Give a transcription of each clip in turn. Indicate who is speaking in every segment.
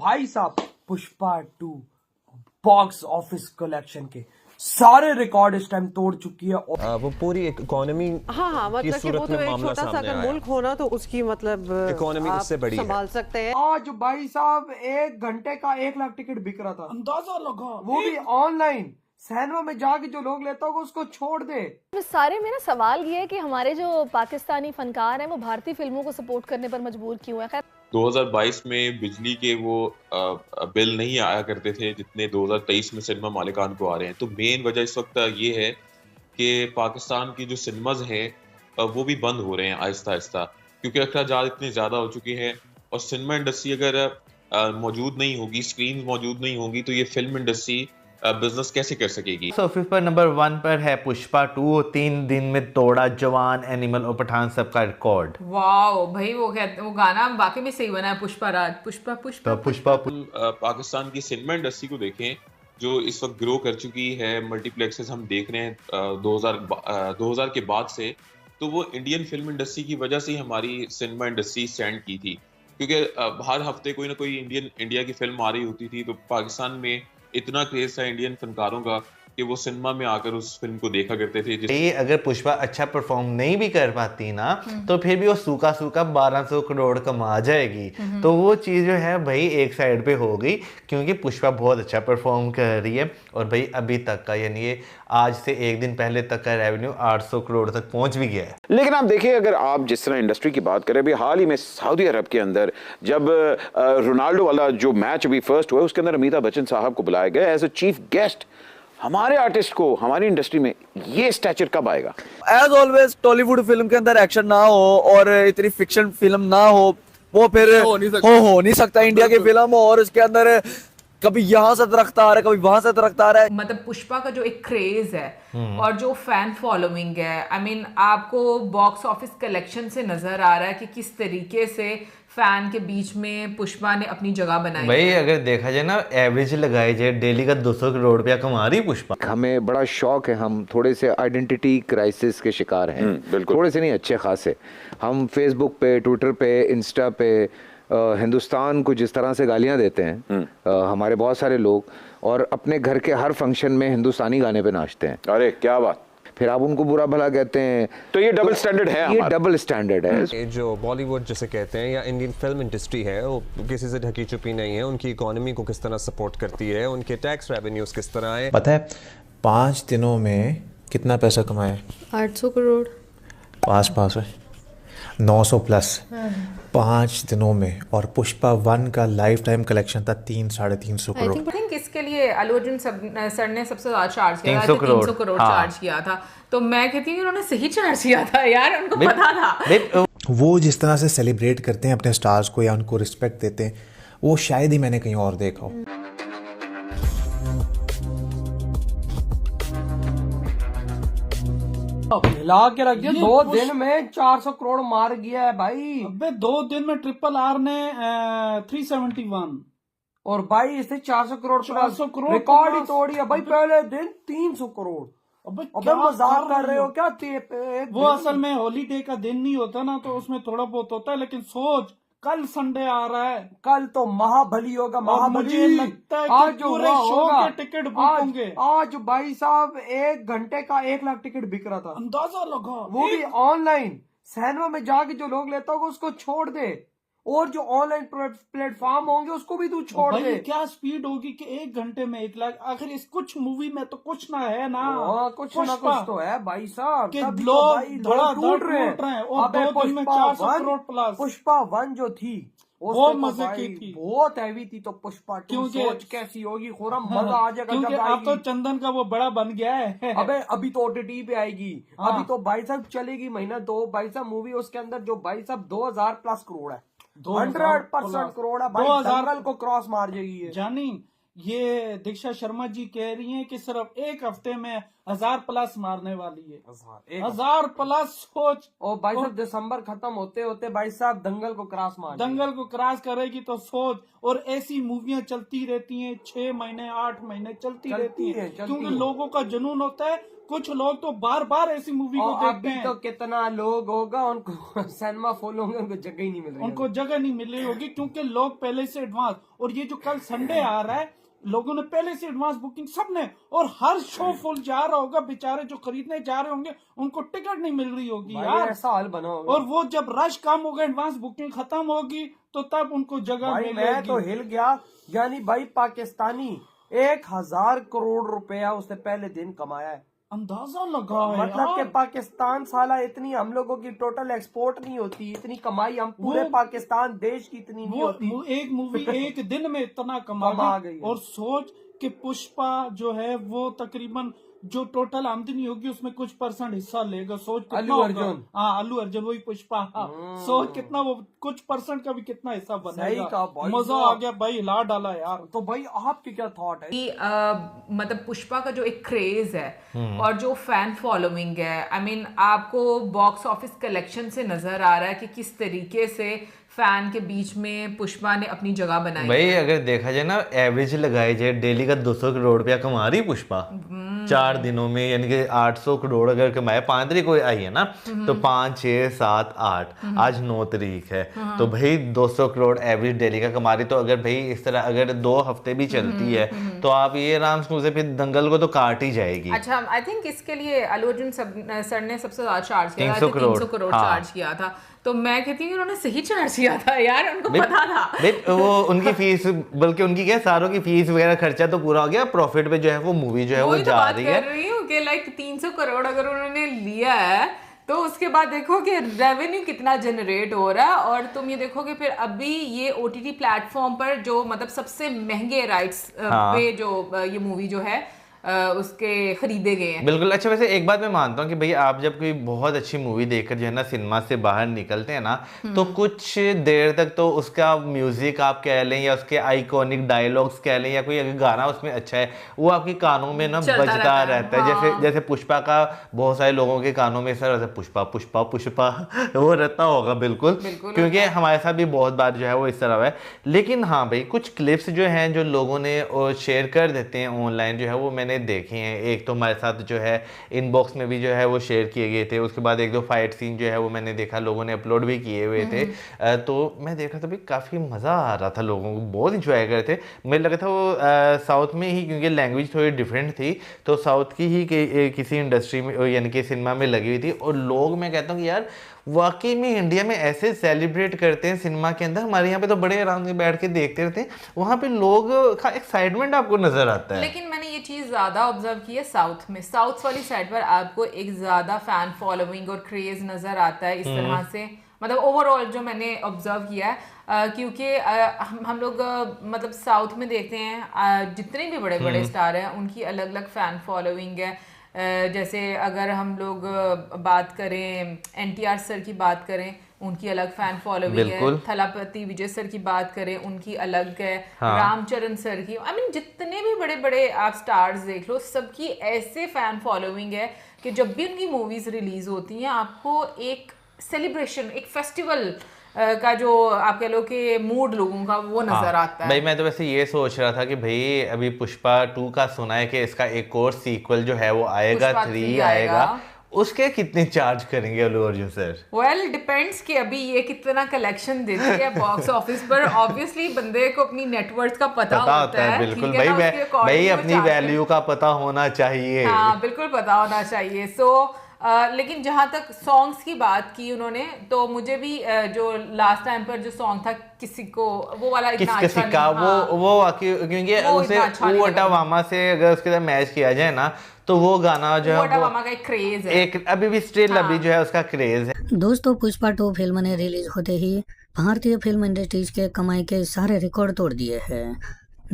Speaker 1: भाई साहब Pushpa 2 box office collection के सारे रिकॉर्ड इस टाइम तोड़ चुकी है और
Speaker 2: वो पूरी इकोनॉमी
Speaker 3: हाँ मतलब कि वो तो एक छोटा सा अगर मुल्क होना तो उसकी मतलब
Speaker 2: इकोनॉमी उससे बड़ी
Speaker 3: संभाल सकते हैं।
Speaker 1: आज भाई साहब 1 घंटे का 1 लाख टिकट बिक रहा था, अंदाजा लगा, वो भी ऑनलाइन। सिनेमा में जाके जो लोग लेता होगा उसको छोड़ दे।
Speaker 4: सारे में ना सवाल ये है कि हमारे जो पाकिस्तानी फनकार हैं वो भारतीय फिल्मों को सपोर्ट करने पर मजबूर क्यों है। खैर
Speaker 5: 2022 में बिजली के वो बिल नहीं आया करते थे जितने 2023 में सिनेमा मालिकान को आ रहे हैं। तो मेन वजह इस वक्त ये है कि पाकिस्तान की जो सिनेमाज हैं वो भी बंद हो रहे हैं आहिस्ता आहिस्ता, क्योंकि अखराजात इतने ज़्यादा हो चुके हैं। और सिनेमा इंडस्ट्री अगर मौजूद नहीं होगी, स्क्रीन मौजूद नहीं होगी, तो ये फिल्म इंडस्ट्री बिजनेस कैसे कर सकेगी।
Speaker 6: ऑफिस पर नंबर 1 पर है पुष्पा 2। 3 दिन में तोड़ा जवान, एनिमल और पठान सबका रिकॉर्ड।
Speaker 7: वाओ भाई, वो कहते वो गाना वाकई में सही बना है, पुष्पा राज, पुष्पा पुष्पा
Speaker 6: पुष्पा।
Speaker 5: पाकिस्तान की सिनेमा इंडस्ट्री को देखें जो इस वक्त ग्रो कर चुकी है, मल्टीप्लेक्सेस हम देख रहे हैं 2000 के बाद से। तो वो इंडियन फिल्म इंडस्ट्री की वजह से ही हमारी सिनेमा इंडस्ट्री स्टैंड की थी, क्योंकि हर हफ्ते कोई ना कोई इंडिया की फिल्म आ रही होती थी। तो पाकिस्तान में इतना क्रेज था इंडियन फनकारों का कि वो सिनेमा में आकर उस फिल्म को देखा करते थे।
Speaker 6: ये अगर पुष्पा अच्छा परफॉर्म नहीं भी कर पाती ना तो फिर भी वो सूखा 1200 करोड़ कमा जाएगी। तो वो चीज़ जो है भाई एक साइड पे हो गई, क्योंकि पुष्पा बहुत अच्छा परफॉर्म कर रही है। और भाई अभी तक का यानी ये आज से एक दिन पहले तक का रेवेन्यू 800 करोड़ तक पहुंच भी गया है।
Speaker 8: लेकिन आप देखिए, अगर आप जिस तरह इंडस्ट्री की बात करें, अभी हाल ही में सऊदी अरब के अंदर जब रोनाल्डो वाला जो मैच अभी फर्स्ट हुआ, उसके अंदर अमिताभ बच्चन साहब को बुलाया गया एज अ चीफ गेस्ट। हमारे आर्टिस्ट को हमारी इंडस्ट्री में ये स्टैचर कब आएगा?
Speaker 9: एज ऑलवेज टॉलीवुड फिल्म के अंदर एक्शन ना हो और इतनी फिक्शन फिल्म ना हो, वो फिर हो नहीं सकता इंडिया की फिल्म। और उसके अंदर कभी यहाँ से दरख्त आ रहा है, कभी वहां से दरख्त आ रहा है।
Speaker 7: मतलब पुष्पा का जो एक क्रेज है और जो फैन फॉलोइंग है, आई मीन आपको बॉक्स ऑफिस कलेक्शन से नजर आ रहा है कि किस तरीके से फैन के बीच में पुष्पा ने अपनी जगह बनाई।
Speaker 6: भाई अगर देखा जाए ना, एवरेज लगाई जाए डेली का 200 करोड़ रुपया कमा रही पुष्पा।
Speaker 8: हमें बड़ा शौक है, हम थोड़े से आइडेंटिटी क्राइसिस के शिकार हैं। बिल्कुल, थोड़े से नहीं, अच्छे खासे। हम फेसबुक पे, ट्विटर पे, इंस्टा पे हिंदुस्तान को जिस तरह से गालियां देते हैं हमारे बहुत सारे लोग, और अपने घर के हर फंक्शन में हिंदुस्तानी गाने पे नाचते हैं। अरे क्या बात! फिर आप उनको बुरा भला कहते हैं। तो ये डबल स्टैंडर्ड है, ये डबल स्टैंडर्ड है।
Speaker 2: जो बॉलीवुड जिसे कहते हैं या इंडियन फिल्म इंडस्ट्री है, वो किसी से ढकी छुपी नहीं है। उनकी इकोनॉमी को किस तरह सपोर्ट करती है, उनके टैक्स रेवेन्यूज किस तरह है।
Speaker 10: पता है 5 दिनों में कितना पैसा कमाया?
Speaker 4: 800 करोड़
Speaker 10: पास है 900 प्लस 5 दिनों में। और पुष्पा 1 का लाइफ टाइम कलेक्शन था 300-350 करोड़।
Speaker 7: आई थिंक इसके लिए अल्लू अर्जुन सर ने सबसे ज्यादा चार्ज किया था,
Speaker 6: 300
Speaker 7: करोड़ चार्ज किया था। तो मैं कहती हूँ उन्होंने सही चार्ज किया था यार, उनको पता था।
Speaker 10: वो जिस तरह से सेलिब्रेट करते हैं अपने स्टार्स को या उनको रिस्पेक्ट देते हैं, वो शायद ही मैंने कहीं और देखा हो।
Speaker 1: हिला के रख दिया। 2 दिन में 400 करोड़ मार गया है भाई।
Speaker 11: अबे 2 दिन में RRR ने 371
Speaker 1: और भाई इसने 400 करोड़ रिकॉर्ड ही तोड़ी है भाई। पहले दिन 300 करोड़। अबे मजाक कर रहे हो क्या?
Speaker 11: वो असल में हॉलीडे का दिन नहीं होता ना, तो उसमें थोड़ा बहुत होता है। लेकिन सोच, कल संडे आ रहा है,
Speaker 1: कल तो महाबली होगा।
Speaker 11: मुझे लगता है कि पूरे शो के टिकट बुक होंगे।
Speaker 1: आज भाई साहब 1 घंटे का 1 लाख टिकट बिक रहा था, अंदाजा लगा, वो भी ऑनलाइन। सिनेमा में जाके जो लोग लेता होगा उसको छोड़ दे, और जो ऑनलाइन प्लेटफॉर्म होंगे उसको भी तू छोड़ दे।
Speaker 11: क्या स्पीड होगी कि 1 घंटे में 1 लाख? आखिर इस कुछ मूवी में तो कुछ ना है ना,
Speaker 1: कुछ ना कुछ तो है भाई साहब।
Speaker 11: लोग टूट रहे हैं। और 2 दिन में 400 करोड़ प्लस।
Speaker 1: पुष्पा 1 जो थी
Speaker 11: वो मजे की थी,
Speaker 1: बहुत हैवी थी। तो पुष्पा 2 सोच कैसी होगी, खुरम मजा आ जाएगा।
Speaker 11: क्योंकि अब तो चंदन का वो बड़ा बन गया है।
Speaker 1: अभी तो OTT पे आएगी। अभी तो भाई साहब चलेगी महीना 2 भाई साहब मूवी। उसके अंदर जो भाई साहब 2000 प्लस करोड़ है, 100% करोड़ है भाई। 2000 को क्रॉस मार जाएगी
Speaker 11: जानी। ये दीक्षा शर्मा जी कह रही हैं कि सिर्फ 1 हफ्ते में 1000+ मारने वाली है।
Speaker 1: 1000
Speaker 11: सोच।
Speaker 1: और भाई साहब दिसंबर खत्म होते होते भाई साहब दंगल को क्रॉस मार
Speaker 11: दंगल को क्रॉस करेगी तो सोच। और ऐसी मूवियां चलती रहती हैं 6 महीने 8 महीने चलती रहती हैं क्योंकि लोगों का जुनून होता है। कुछ लोग तो बार बार ऐसी मूवी को देखते हैं।
Speaker 1: तो कितना लोग होगा उनको सिनेमा फुल होंगे, उनको जगह ही नहीं मिल रही,
Speaker 11: उनको जगह नहीं मिल रही होगी क्योंकि लोग पहले से एडवांस। और ये जो कल संडे आ रहा है लोगों ने पहले से एडवांस बुकिंग सबने, और हर शो फुल जा रहा होगा। बेचारे जो खरीदने जा रहे होंगे उनको टिकट नहीं मिल रही होगी यार,
Speaker 1: ऐसा हाल बना होगा।
Speaker 11: और वो जब रश कम होगा एडवांस बुकिंग खत्म होगी तो तब उनको जगह मिलेगी।
Speaker 1: मैं तो हिल गया। यानी भाई पाकिस्तानी 1000 करोड़ रुपया उसने पहले दिन कमाया है।
Speaker 11: अंदाजा लगा है
Speaker 1: मतलब कि पाकिस्तान साला इतनी हम लोगों की टोटल एक्सपोर्ट नहीं होती, इतनी कमाई हम पूरे पाकिस्तान देश की इतनी नहीं होती।
Speaker 11: एक मूवी एक दिन में इतना कमा गई। और सोच कि पुष्पा जो है वो तकरीबन जो टोटल आमदनी होगी उसमें कुछ % हिस्सा लेगा। सोच
Speaker 1: अल्लू अर्जुन।
Speaker 11: हाँ अल्लू अर्जुन वही पुष्पा। सोच कितना वो कुछ % का भी कितना हिस्सा बनेगा। मजा आ गया भाई, हिला डाला यार।
Speaker 1: तो भाई आपकी क्या थॉट है?
Speaker 7: मतलब पुष्पा का जो एक क्रेज है और जो फैन फॉलोइंग है, आई मीन आपको बॉक्स ऑफिस कलेक्शन से नजर आ रहा है कि किस तरीके से फैन के बीच में पुष्पा ने अपनी जगह बनाई।
Speaker 6: भाई अगर देखा जाए ना एवरेज लगाई जाए डेली का 200 करोड़ रुपया कमा रही पुष्पा 4 दिनों में, यानी कि 800 करोड़ अगर कमाए। 5 तारीख को आई है ना, तो 5, 6, 7, 8 आज 9 तारीख है, तो भाई 200 करोड़ एवरेज डेली का कमा रही। तो अगर भाई इस तरह अगर 2 हफ्ते भी चलती है तो आप ये आराम से फिर दंगल को तो काट ही जाएगी।
Speaker 7: अच्छा आई थिंक इसके लिए अल्लू अर्जुन सर ने सबसे ज्यादा चार्ज किया था,
Speaker 6: 300
Speaker 7: करोड़ चार्ज किया था। तो मैं कहती हूँ उन्होंने सही चार्ज किया था यार, उनको पता था।
Speaker 6: वो उनकी फीस बल्कि उनकी क्या सारों की फीस वगैरह खर्चा तो पूरा हो गया, प्रॉफिट पे जो है वो मूवी जो है वो जा रही है।
Speaker 7: कर रही हूँ कि लाइक 300 करोड़ अगर उन्होंने लिया है तो उसके बाद देखो कि रेवेन्यू कितना जनरेट हो रहा है। और तुम ये देखो कि फिर अभी ये OTT प्लेटफॉर्म पर जो मतलब सबसे महंगे राइट्स पे जो ये मूवी जो है उसके खरीदे गए हैं।
Speaker 6: बिल्कुल। अच्छा वैसे एक बात मैं मानता हूँ कि भाई आप जब कोई बहुत अच्छी मूवी देखकर जो है ना सिनेमा से बाहर निकलते हैं ना, तो कुछ देर तक तो उसका म्यूजिक आप कह लें या उसके आइकॉनिक डायलॉग्स कह लें या कोई अगर गाना उसमें अच्छा है वो आपके कानों में ना बजता रहता है। जैसे पुष्पा का बहुत सारे लोगों के कानों में सर पुष्पा पुष्पा पुष्पा वो रहता होगा। बिल्कुल क्योंकि हमारे साथ भी बहुत बार जो है वो इस तरह है। लेकिन हाँ भाई कुछ क्लिप्स जो हैं जो लोगों ने शेयर कर देते हैं ऑनलाइन जो है वो मैंने देखे हैं। एक तो हमारे साथ जो है इनबॉक्स में भी जो है वो शेयर किए गए थे, उसके बाद 1-2 फाइट सीन जो है वो मैंने देखा लोगों ने अपलोड भी किए हुए थे। तो मैं देख रहा था भाई काफ़ी मज़ा आ रहा था, लोगों को बहुत इंजॉय कर रहे थे। मुझे लगा था वो साउथ में ही क्योंकि लैंग्वेज थोड़ी डिफरेंट थी तो साउथ की ही किसी इंडस्ट्री में यानी कि सिनेमा में लगी हुई थी। और लोग मैं कहता हूँ कि यार वाकई में इंडिया में ऐसे सेलिब्रेट करते हैं सिनेमा के अंदर। हमारे यहाँ पे तो बड़े आराम से बैठ के देखते रहते हैं, वहाँ पे लोग का एक्साइटमेंट आपको नजर आता है।
Speaker 7: लेकिन मैंने ये चीज़ ज़्यादा ऑब्जर्व की है साउथ में। साउथ वाली साइड पर आपको एक ज़्यादा फैन फॉलोइंग और क्रेज नज़र आता है इस तरह से, मतलब ओवरऑल जो मैंने ऑब्जर्व किया है। क्योंकि हम लोग मतलब साउथ में देखते हैं जितने भी बड़े बड़े स्टार हैं उनकी अलग अलग फ़ैन फॉलोइंग है। जैसे अगर हम लोग बात करें NTR सर की बात करें उनकी अलग फैन फॉलोइंग है। थलापति विजय सर की बात करें उनकी अलग है। रामचरण सर की, आई मीन जितने भी बड़े बड़े आप स्टार्स देख लो सबकी ऐसे फैन फॉलोइंग है कि जब भी उनकी मूवीज रिलीज होती हैं आपको एक सेलिब्रेशन, एक फेस्टिवल का जो आप कह लो कि मूड लोगों का वो नजर आता है।
Speaker 6: भाई मैं तो वैसे ये सोच रहा था कि भाई अभी पुष्पा 2 का सुना है कि इसका एक और सीक्वल जो है वो आएगा, 3 आएगा, उसके कितने चार्ज करेंगे Allu Arjun sir?
Speaker 7: Well depends कि अभी ये कितना कलेक्शन देती है बॉक्स ऑफिस पर। ऑब्वियसली बंदे को अपनी नेटवर्थ का पता होता है।
Speaker 6: बिल्कुल भाई अपनी वैल्यू का पता होना चाहिए।
Speaker 7: हाँ बिल्कुल पता होना चाहिए। लेकिन जहाँ तक सॉन्ग्स की बात की उन्होंने तो मुझे भी जो लास्ट टाइम पर जो सॉन्ग था किसी को वो वाला इतना अच्छा नहीं था।
Speaker 6: वो क्योंकि उसे वामा से अगर उसके साथ मैच किया जाए ना तो वो गाना जो है
Speaker 7: वामा का एक क्रेज है,
Speaker 6: एक अभी भी स्टिल अभी जो है उसका क्रेज है।
Speaker 12: दोस्तों पुष्पा 2 फिल्म ने रिलीज होते ही भारतीय फिल्म इंडस्ट्रीज के कमाई के सारे रिकॉर्ड तोड़ दिए हैं।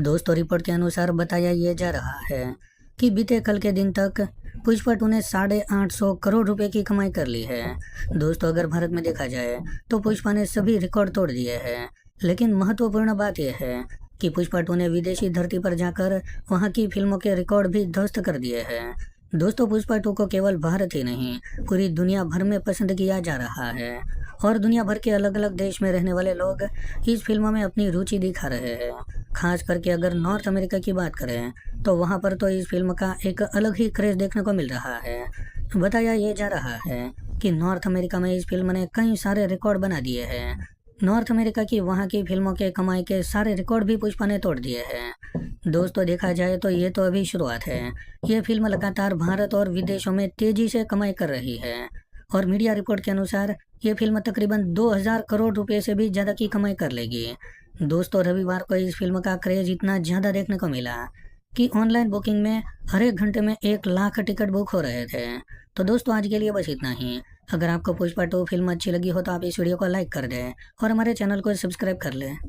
Speaker 12: दोस्तों रिपोर्ट के अनुसार बताया ये जा रहा है कि बीते कल के दिन तक पुष्पा 2 ने 850 करोड़ रुपए की कमाई कर ली है। दोस्तों अगर भारत में देखा जाए तो पुष्पा ने सभी रिकॉर्ड तोड़ दिए हैं। लेकिन महत्वपूर्ण बात यह है कि पुष्पा 2 ने विदेशी धरती पर जाकर वहां की फिल्मों के रिकॉर्ड भी ध्वस्त कर दिए हैं। दोस्तों पुष्पा 2 को केवल भारत ही नहीं पूरी दुनिया भर में पसंद किया जा रहा है और दुनिया भर के अलग अलग देश में रहने वाले लोग इस फिल्म में अपनी रुचि दिखा रहे हैं। खास करके अगर नॉर्थ अमेरिका की बात करें तो वहाँ पर तो इस फिल्म का एक अलग ही क्रेज देखने को मिल रहा है। बताया ये जा रहा है कि नॉर्थ अमेरिका में इस फिल्म ने कई सारे रिकॉर्ड बना दिए हैं। नॉर्थ अमेरिका की वहाँ की फिल्मों के कमाई के सारे रिकॉर्ड भी पुष्पा ने तोड़ दिए हैं। दोस्तों देखा जाए तो ये तो अभी शुरुआत है। ये फिल्म लगातार भारत और विदेशों में तेजी से कमाई कर रही है और मीडिया रिपोर्ट के अनुसार ये फिल्म तकरीबन 2000 करोड़ रुपए से भी ज़्यादा की कमाई कर लेगी। दोस्तों रविवार को इस फिल्म का क्रेज इतना ज़्यादा देखने को मिला कि ऑनलाइन बुकिंग में हर एक घंटे में 1 लाख टिकट बुक हो रहे थे। तो दोस्तों आज के लिए बस इतना ही। अगर आपको पुष्पा 2 फिल्म अच्छी लगी हो तो आप इस वीडियो को लाइक कर दें और हमारे चैनल को सब्सक्राइब कर लें।